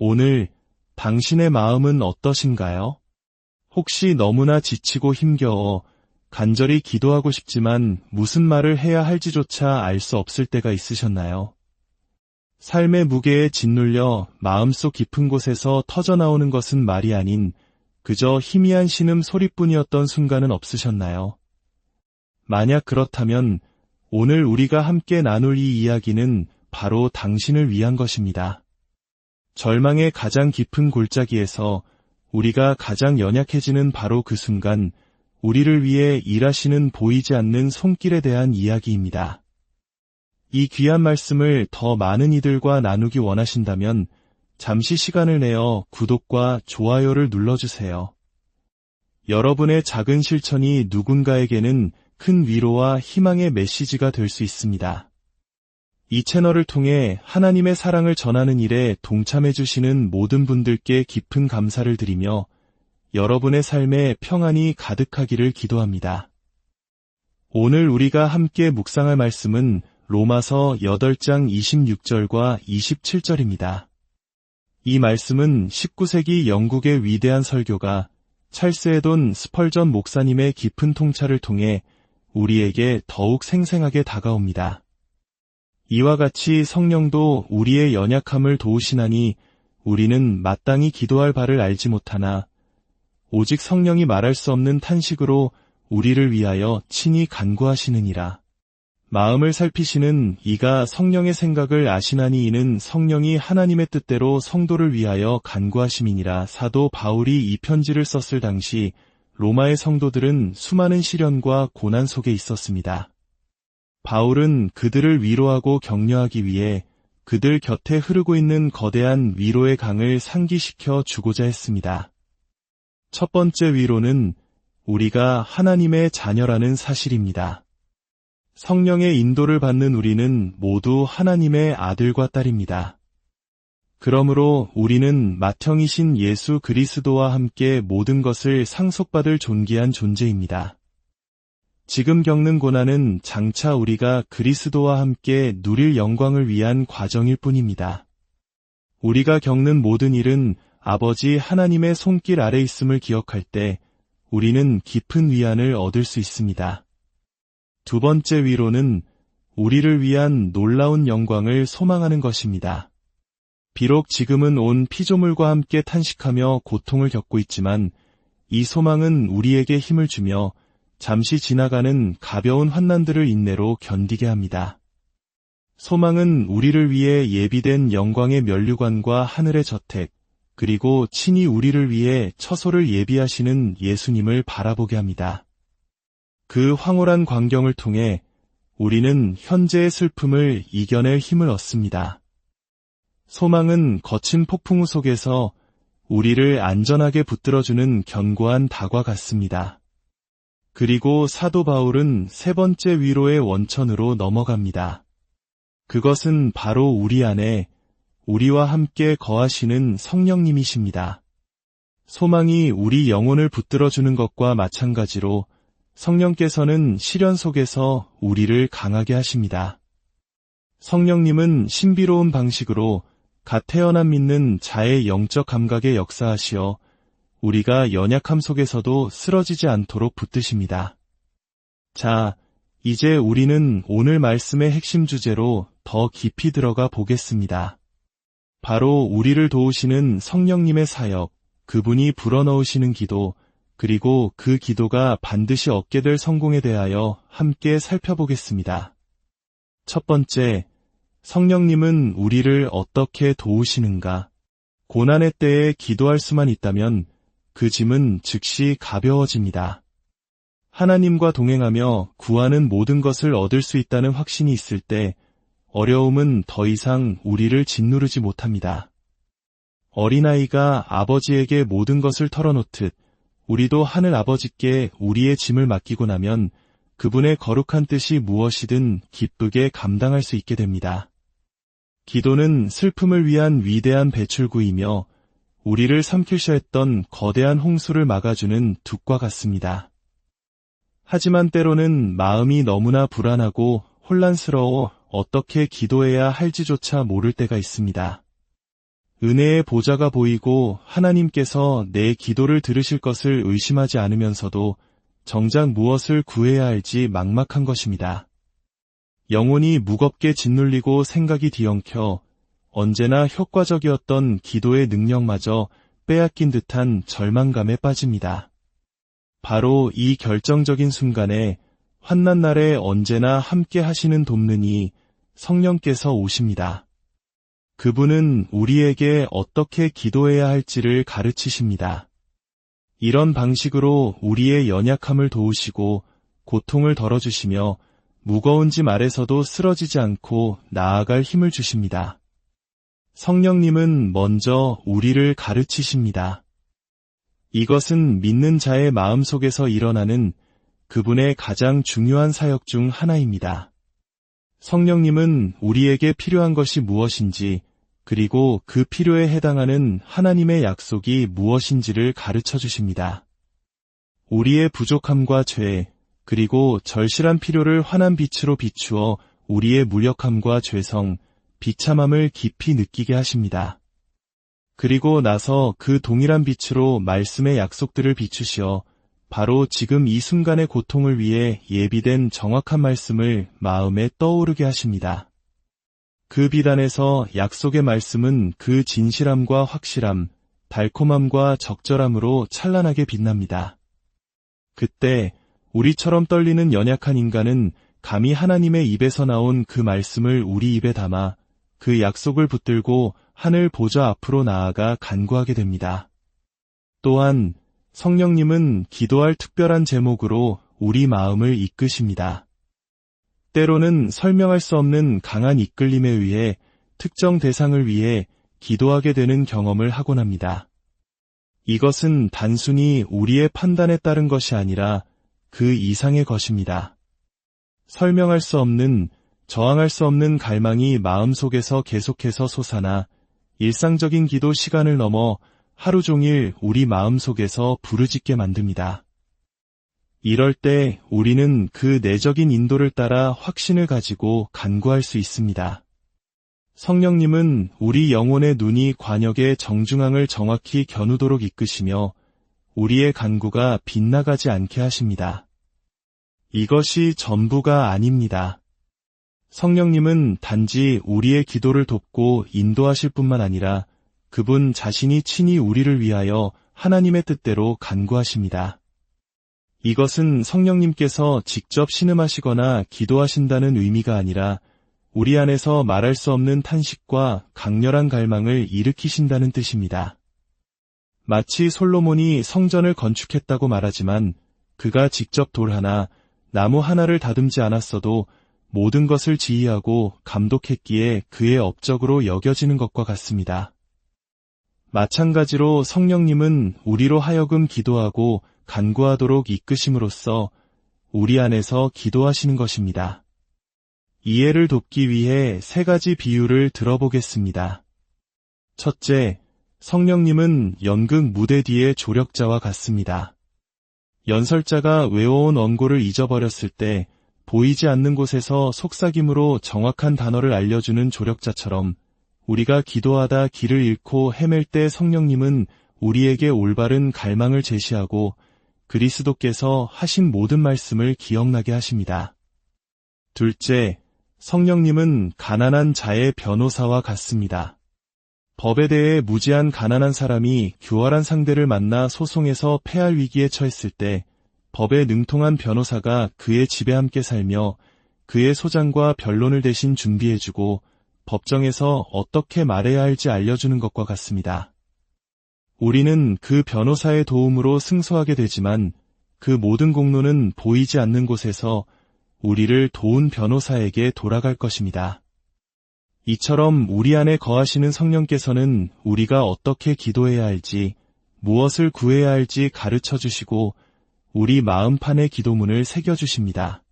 오늘 당신의 마음은 어떠신가요? 혹시 너무나 지치고 힘겨워 간절히 기도하고 싶지만 무슨 말을 해야 할지조차 알 수 없을 때가 있으셨나요? 삶의 무게에 짓눌려 마음속 깊은 곳에서 터져나오는 것은 말이 아닌 그저 희미한 신음 소리뿐이었던 순간은 없으셨나요? 만약 그렇다면 오늘 우리가 함께 나눌 이 이야기는 바로 당신을 위한 것입니다. 절망의 가장 깊은 골짜기에서 우리가 가장 연약해지는 바로 그 순간 우리를 위해 일하시는 보이지 않는 손길에 대한 이야기입니다. 이 귀한 말씀을 더 많은 이들과 나누기 원하신다면 잠시 시간을 내어 구독과 좋아요를 눌러주세요. 여러분의 작은 실천이 누군가에게는 큰 위로와 희망의 메시지가 될 수 있습니다. 이 채널을 통해 하나님의 사랑을 전하는 일에 동참해주시는 모든 분들께 깊은 감사를 드리며 여러분의 삶에 평안이 가득하기를 기도합니다. 오늘 우리가 함께 묵상할 말씀은 로마서 8장 26절과 27절입니다. 이 말씀은 19세기 영국의 위대한 설교가 찰스 헤돈 스펄전 목사님의 깊은 통찰을 통해 우리에게 더욱 생생하게 다가옵니다. 이와 같이 성령도 우리의 연약함을 도우시나니 우리는 마땅히 기도할 바를 알지 못하나 오직 성령이 말할 수 없는 탄식으로 우리를 위하여 친히 간구하시느니라. 마음을 살피시는 이가 성령의 생각을 아시나니 이는 성령이 하나님의 뜻대로 성도를 위하여 간구하심이니라. 사도 바울이 이 편지를 썼을 당시 로마의 성도들은 수많은 시련과 고난 속에 있었습니다. 바울은 그들을 위로하고 격려하기 위해 그들 곁에 흐르고 있는 거대한 위로의 강을 상기시켜 주고자 했습니다. 첫 번째 위로는 우리가 하나님의 자녀라는 사실입니다. 성령의 인도를 받는 우리는 모두 하나님의 아들과 딸입니다. 그러므로 우리는 맏형이신 예수 그리스도와 함께 모든 것을 상속받을 존귀한 존재입니다. 지금 겪는 고난은 장차 우리가 그리스도와 함께 누릴 영광을 위한 과정일 뿐입니다. 우리가 겪는 모든 일은 아버지 하나님의 손길 아래 있음을 기억할 때 우리는 깊은 위안을 얻을 수 있습니다. 두 번째 위로는 우리를 위한 놀라운 영광을 소망하는 것입니다. 비록 지금은 온 피조물과 함께 탄식하며 고통을 겪고 있지만 이 소망은 우리에게 힘을 주며 잠시 지나가는 가벼운 환난들을 인내로 견디게 합니다. 소망은 우리를 위해 예비된 영광의 면류관과 하늘의 저택, 그리고 친히 우리를 위해 처소를 예비하시는 예수님을 바라보게 합니다. 그 황홀한 광경을 통해 우리는 현재의 슬픔을 이겨낼 힘을 얻습니다. 소망은 거친 폭풍우 속에서 우리를 안전하게 붙들어주는 견고한 닭과 같습니다. 그리고 사도 바울은 세 번째 위로의 원천으로 넘어갑니다. 그것은 바로 우리 안에 우리와 함께 거하시는 성령님이십니다. 소망이 우리 영혼을 붙들어주는 것과 마찬가지로 성령께서는 시련 속에서 우리를 강하게 하십니다. 성령님은 신비로운 방식으로 갓 태어난 믿는 자의 영적 감각에 역사하시어 우리가 연약함 속에서도 쓰러지지 않도록 붙드십니다. 자, 이제 우리는 오늘 말씀의 핵심 주제로 더 깊이 들어가 보겠습니다. 바로 우리를 도우시는 성령님의 사역, 그분이 불어넣으시는 기도, 그리고 그 기도가 반드시 얻게 될 성공에 대하여 함께 살펴보겠습니다. 첫 번째, 성령님은 우리를 어떻게 도우시는가? 고난의 때에 기도할 수만 있다면 그 짐은 즉시 가벼워집니다. 하나님과 동행하며 구하는 모든 것을 얻을 수 있다는 확신이 있을 때 어려움은 더 이상 우리를 짓누르지 못합니다. 어린아이가 아버지에게 모든 것을 털어놓듯 우리도 하늘 아버지께 우리의 짐을 맡기고 나면 그분의 거룩한 뜻이 무엇이든 기쁘게 감당할 수 있게 됩니다. 기도는 슬픔을 위한 위대한 배출구이며 우리를 삼키려 했던 거대한 홍수를 막아주는 둑과 같습니다. 하지만 때로는 마음이 너무나 불안하고 혼란스러워 어떻게 기도해야 할지조차 모를 때가 있습니다. 은혜의 보좌가 보이고 하나님께서 내 기도를 들으실 것을 의심하지 않으면서도 정작 무엇을 구해야 할지 막막한 것입니다. 영혼이 무겁게 짓눌리고 생각이 뒤엉켜 언제나 효과적이었던 기도의 능력마저 빼앗긴 듯한 절망감에 빠집니다. 바로 이 결정적인 순간에 환난 날에 언제나 함께 하시는 돕는 이 성령께서 오십니다. 그분은 우리에게 어떻게 기도해야 할지를 가르치십니다. 이런 방식으로 우리의 연약함을 도우시고 고통을 덜어주시며 무거운 짐 아래서도 쓰러지지 않고 나아갈 힘을 주십니다. 성령님은 먼저 우리를 가르치십니다. 이것은 믿는 자의 마음속에서 일어나는 그분의 가장 중요한 사역 중 하나입니다. 성령님은 우리에게 필요한 것이 무엇인지, 그리고 그 필요에 해당하는 하나님의 약속이 무엇인지를 가르쳐 주십니다. 우리의 부족함과 죄, 그리고 절실한 필요를 환한 빛으로 비추어 우리의 무력함과 죄성, 비참함을 깊이 느끼게 하십니다. 그리고 나서 그 동일한 빛으로 말씀의 약속들을 비추시어 바로 지금 이 순간의 고통을 위해 예비된 정확한 말씀을 마음에 떠오르게 하십니다. 그 비단에서 약속의 말씀은 그 진실함과 확실함, 달콤함과 적절함으로 찬란하게 빛납니다. 그때 우리처럼 떨리는 연약한 인간은 감히 하나님의 입에서 나온 그 말씀을 우리 입에 담아 그 약속을 붙들고 하늘 보좌 앞으로 나아가 간구하게 됩니다. 또한 성령님은 기도할 특별한 제목으로 우리 마음을 이끄십니다. 때로는 설명할 수 없는 강한 이끌림에 의해 특정 대상을 위해 기도하게 되는 경험을 하곤 합니다. 이것은 단순히 우리의 판단에 따른 것이 아니라 그 이상의 것입니다. 설명할 수 없는, 저항할 수 없는 갈망이 마음속에서 계속해서 솟아나 일상적인 기도 시간을 넘어 하루 종일 우리 마음속에서 부르짖게 만듭니다. 이럴 때 우리는 그 내적인 인도를 따라 확신을 가지고 간구할 수 있습니다. 성령님은 우리 영혼의 눈이 관역의 정중앙을 정확히 겨누도록 이끄시며 우리의 간구가 빗나가지 않게 하십니다. 이것이 전부가 아닙니다. 성령님은 단지 우리의 기도를 돕고 인도하실 뿐만 아니라 그분 자신이 친히 우리를 위하여 하나님의 뜻대로 간구하십니다. 이것은 성령님께서 직접 신음하시거나 기도하신다는 의미가 아니라 우리 안에서 말할 수 없는 탄식과 강렬한 갈망을 일으키신다는 뜻입니다. 마치 솔로몬이 성전을 건축했다고 말하지만 그가 직접 돌 하나, 나무 하나를 다듬지 않았어도 모든 것을 지휘하고 감독했기에 그의 업적으로 여겨지는 것과 같습니다. 마찬가지로 성령님은 우리로 하여금 기도하고 간구하도록 이끄심으로써 우리 안에서 기도하시는 것입니다. 이해를 돕기 위해 3가지 비유를 들어보겠습니다. 첫째, 성령님은 연극 무대 뒤의 조력자와 같습니다. 연설자가 외워온 원고를 잊어버렸을 때 보이지 않는 곳에서 속삭임으로 정확한 단어를 알려주는 조력자처럼 우리가 기도하다 길을 잃고 헤맬 때 성령님은 우리에게 올바른 갈망을 제시하고 그리스도께서 하신 모든 말씀을 기억나게 하십니다. 둘째, 성령님은 가난한 자의 변호사와 같습니다. 법에 대해 무지한 가난한 사람이 교활한 상대를 만나 소송에서 패할 위기에 처했을 때 법에 능통한 변호사가 그의 집에 함께 살며 그의 소장과 변론을 대신 준비해주고 법정에서 어떻게 말해야 할지 알려주는 것과 같습니다. 우리는 그 변호사의 도움으로 승소하게 되지만 그 모든 공로는 보이지 않는 곳에서 우리를 도운 변호사에게 돌아갈 것입니다. 이처럼 우리 안에 거하시는 성령께서는 우리가 어떻게 기도해야 할지, 무엇을 구해야 할지 가르쳐 주시고 우리 마음판에 기도문을 새겨주십니다.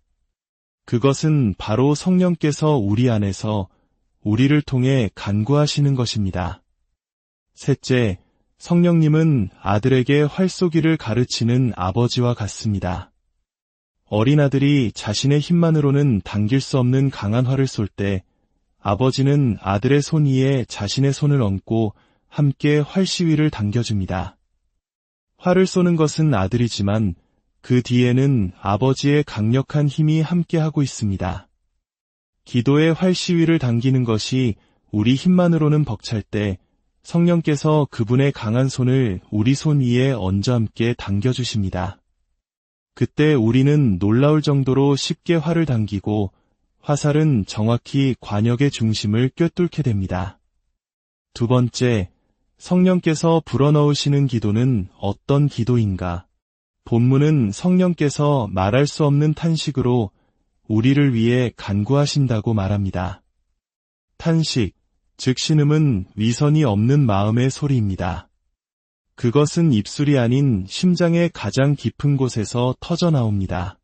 그것은 바로 성령께서 우리 안에서 우리를 통해 간구하시는 것입니다. 셋째, 성령님은 아들에게 활 쏘기를 가르치는 아버지와 같습니다. 어린 아들이 자신의 힘만으로는 당길 수 없는 강한 활을 쏠 때 아버지는 아들의 손 위에 자신의 손을 얹고 함께 활시위를 당겨줍니다. 활을 쏘는 것은 아들이지만 그 뒤에는 아버지의 강력한 힘이 함께하고 있습니다. 기도의 활시위를 당기는 것이 우리 힘만으로는 벅찰 때 성령께서 그분의 강한 손을 우리 손 위에 얹어 함께 당겨주십니다. 그때 우리는 놀라울 정도로 쉽게 활을 당기고 화살은 정확히 관역의 중심을 꿰뚫게 됩니다. 두 번째, 성령께서 불어넣으시는 기도는 어떤 기도인가? 본문은 성령께서 말할 수 없는 탄식으로 우리를 위해 간구하신다고 말합니다. 탄식, 즉 신음은 위선이 없는 마음의 소리입니다. 그것은 입술이 아닌 심장의 가장 깊은 곳에서 터져 나옵니다.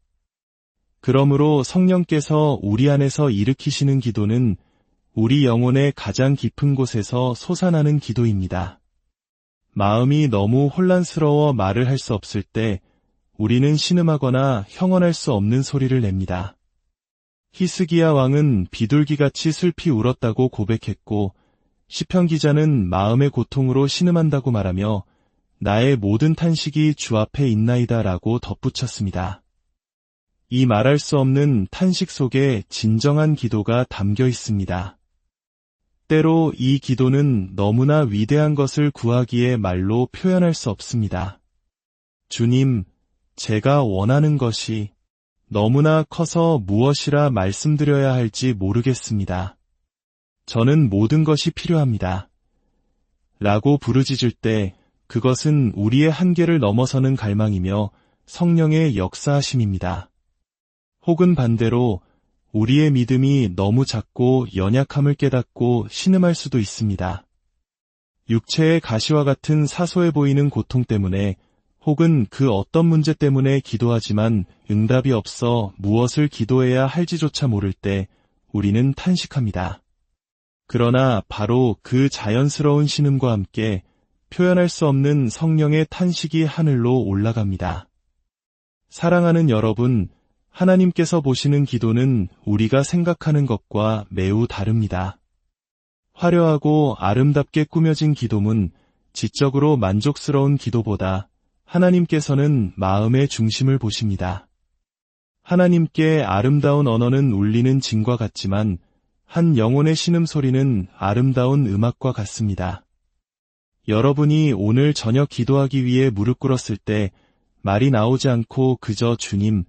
그러므로 성령께서 우리 안에서 일으키시는 기도는 우리 영혼의 가장 깊은 곳에서 솟아나는 기도입니다. 마음이 너무 혼란스러워 말을 할 수 없을 때 우리는 신음하거나 형언할 수 없는 소리를 냅니다. 히스기야 왕은 비둘기같이 슬피 울었다고 고백했고 시편 기자는 마음의 고통으로 신음한다고 말하며 나의 모든 탄식이 주 앞에 있나이다 라고 덧붙였습니다. 이 말할 수 없는 탄식 속에 진정한 기도가 담겨 있습니다. 때로 이 기도는 너무나 위대한 것을 구하기에 말로 표현할 수 없습니다. 주님, 제가 원하는 것이 너무나 커서 무엇이라 말씀드려야 할지 모르겠습니다. 저는 모든 것이 필요합니다. 라고 부르짖을 때 그것은 우리의 한계를 넘어서는 갈망이며 성령의 역사하심입니다. 혹은 반대로 우리의 믿음이 너무 작고 연약함을 깨닫고 신음할 수도 있습니다. 육체의 가시와 같은 사소해 보이는 고통 때문에 혹은 그 어떤 문제 때문에 기도하지만 응답이 없어 무엇을 기도해야 할지조차 모를 때 우리는 탄식합니다. 그러나 바로 그 자연스러운 신음과 함께 표현할 수 없는 성령의 탄식이 하늘로 올라갑니다. 사랑하는 여러분, 하나님께서 보시는 기도는 우리가 생각하는 것과 매우 다릅니다. 화려하고 아름답게 꾸며진 기도문, 지적으로 만족스러운 기도보다 하나님께서는 마음의 중심을 보십니다. 하나님께 아름다운 언어는 울리는 징과 같지만 한 영혼의 신음소리는 아름다운 음악과 같습니다. 여러분이 오늘 저녁 기도하기 위해 무릎 꿇었을 때 말이 나오지 않고 그저 주님,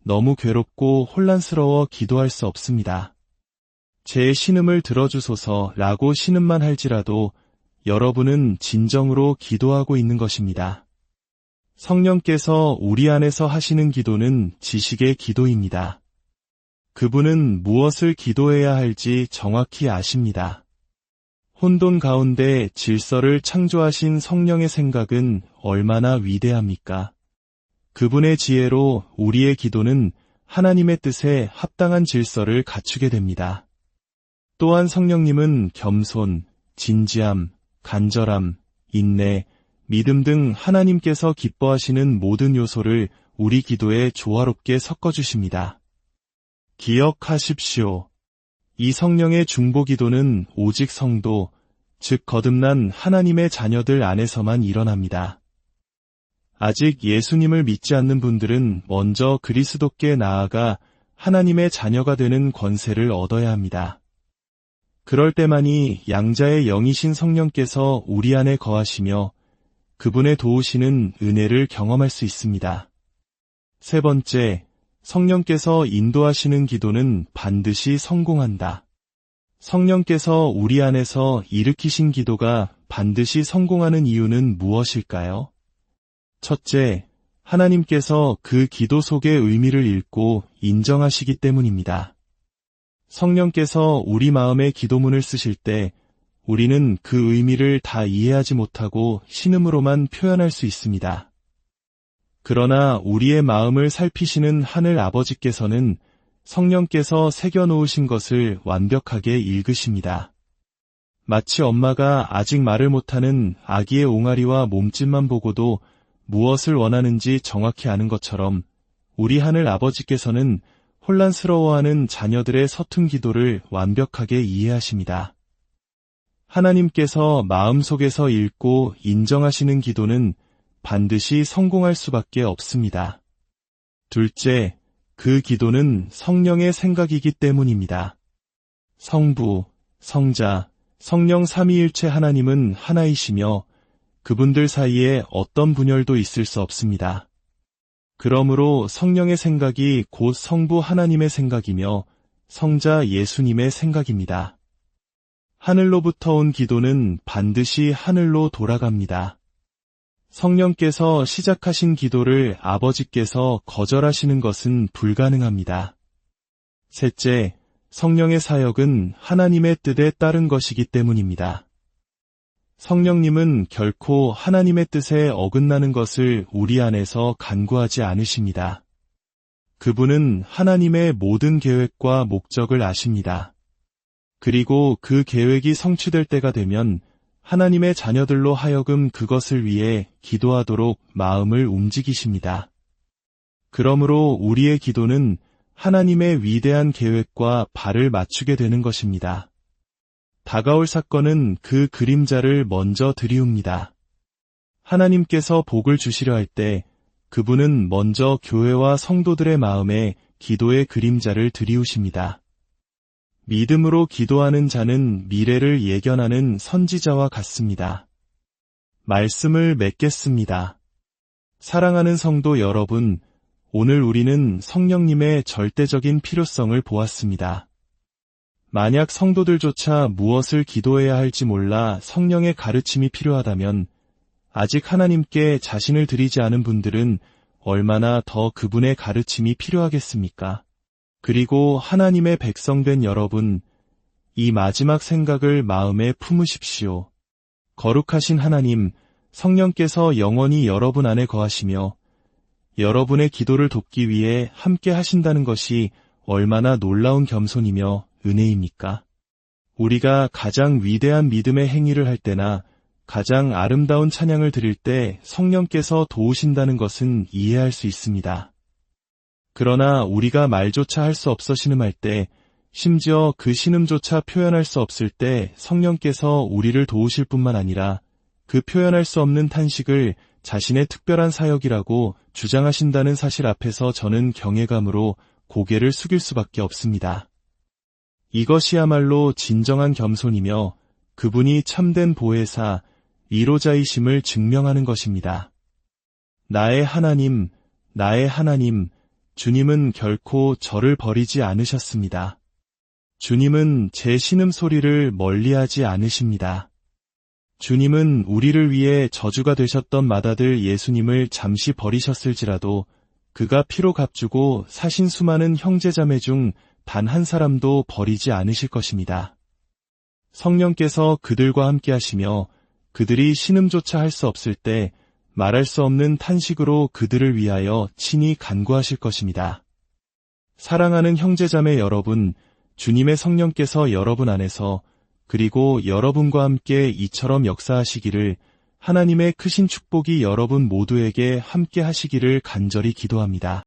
너무 괴롭고 혼란스러워 기도할 수 없습니다. 제 신음을 들어주소서라고 신음만 할지라도 여러분은 진정으로 기도하고 있는 것입니다. 성령께서 우리 안에서 하시는 기도는 지식의 기도입니다. 그분은 무엇을 기도해야 할지 정확히 아십니다. 혼돈 가운데 질서를 창조하신 성령의 생각은 얼마나 위대합니까? 그분의 지혜로 우리의 기도는 하나님의 뜻에 합당한 질서를 갖추게 됩니다. 또한 성령님은 겸손, 진지함, 간절함, 인내, 믿음 등 하나님께서 기뻐하시는 모든 요소를 우리 기도에 조화롭게 섞어주십니다. 기억하십시오. 이 성령의 중보 기도는 오직 성도, 즉 거듭난 하나님의 자녀들 안에서만 일어납니다. 아직 예수님을 믿지 않는 분들은 먼저 그리스도께 나아가 하나님의 자녀가 되는 권세를 얻어야 합니다. 그럴 때만이 양자의 영이신 성령께서 우리 안에 거하시며 그분의 도우시는 은혜를 경험할 수 있습니다. 세 번째, 성령께서 인도하시는 기도는 반드시 성공한다. 성령께서 우리 안에서 일으키신 기도가 반드시 성공하는 이유는 무엇일까요? 첫째, 하나님께서 그 기도 속의 의미를 읽고 인정하시기 때문입니다. 성령께서 우리 마음의 기도문을 쓰실 때 우리는 그 의미를 다 이해하지 못하고 신음으로만 표현할 수 있습니다. 그러나 우리의 마음을 살피시는 하늘 아버지께서는 성령께서 새겨놓으신 것을 완벽하게 읽으십니다. 마치 엄마가 아직 말을 못하는 아기의 옹알이와 몸짓만 보고도 무엇을 원하는지 정확히 아는 것처럼 우리 하늘 아버지께서는 혼란스러워하는 자녀들의 서툰 기도를 완벽하게 이해하십니다. 하나님께서 마음속에서 읽고 인정하시는 기도는 반드시 성공할 수밖에 없습니다. 둘째, 그 기도는 성령의 생각이기 때문입니다. 성부, 성자, 성령 삼위일체 하나님은 하나이시며 그분들 사이에 어떤 분열도 있을 수 없습니다. 그러므로 성령의 생각이 곧 성부 하나님의 생각이며 성자 예수님의 생각입니다. 하늘로부터 온 기도는 반드시 하늘로 돌아갑니다. 성령께서 시작하신 기도를 아버지께서 거절하시는 것은 불가능합니다. 셋째, 성령의 사역은 하나님의 뜻에 따른 것이기 때문입니다. 성령님은 결코 하나님의 뜻에 어긋나는 것을 우리 안에서 간구하지 않으십니다. 그분은 하나님의 모든 계획과 목적을 아십니다. 그리고 그 계획이 성취될 때가 되면 하나님의 자녀들로 하여금 그것을 위해 기도하도록 마음을 움직이십니다. 그러므로 우리의 기도는 하나님의 위대한 계획과 발을 맞추게 되는 것입니다. 다가올 사건은 그 그림자를 먼저 들이웁니다. 하나님께서 복을 주시려 할 때 그분은 먼저 교회와 성도들의 마음에 기도의 그림자를 들이우십니다. 믿음으로 기도하는 자는 미래를 예견하는 선지자와 같습니다. 말씀을 맺겠습니다. 사랑하는 성도 여러분, 오늘 우리는 성령님의 절대적인 필요성을 보았습니다. 만약 성도들조차 무엇을 기도해야 할지 몰라 성령의 가르침이 필요하다면 아직 하나님께 자신을 드리지 않은 분들은 얼마나 더 그분의 가르침이 필요하겠습니까? 그리고 하나님의 백성된 여러분, 이 마지막 생각을 마음에 품으십시오. 거룩하신 하나님, 성령께서 영원히 여러분 안에 거하시며 여러분의 기도를 돕기 위해 함께 하신다는 것이 얼마나 놀라운 겸손이며 은혜입니까? 우리가 가장 위대한 믿음의 행위를 할 때나 가장 아름다운 찬양을 드릴 때 성령께서 도우신다는 것은 이해할 수 있습니다. 그러나 우리가 말조차 할 수 없어 신음할 때, 심지어 그 신음조차 표현할 수 없을 때 성령께서 우리를 도우실 뿐만 아니라 그 표현할 수 없는 탄식을 자신의 특별한 사역이라고 주장하신다는 사실 앞에서 저는 경외감으로 고개를 숙일 수밖에 없습니다. 이것이야말로 진정한 겸손이며 그분이 참된 보혜사, 위로자이심을 증명하는 것입니다. 나의 하나님, 나의 하나님, 주님은 결코 저를 버리지 않으셨습니다. 주님은 제 신음소리를 멀리하지 않으십니다. 주님은 우리를 위해 저주가 되셨던 맏아들 예수님을 잠시 버리셨을지라도 그가 피로 값주고 사신 수많은 형제자매 중 단 한 사람도 버리지 않으실 것입니다. 성령께서 그들과 함께 하시며 그들이 신음조차 할 수 없을 때 말할 수 없는 탄식으로 그들을 위하여 친히 간구하실 것입니다. 사랑하는 형제자매 여러분, 주님의 성령께서 여러분 안에서 그리고 여러분과 함께 이처럼 역사하시기를 하나님의 크신 축복이 여러분 모두에게 함께 하시기를 간절히 기도합니다.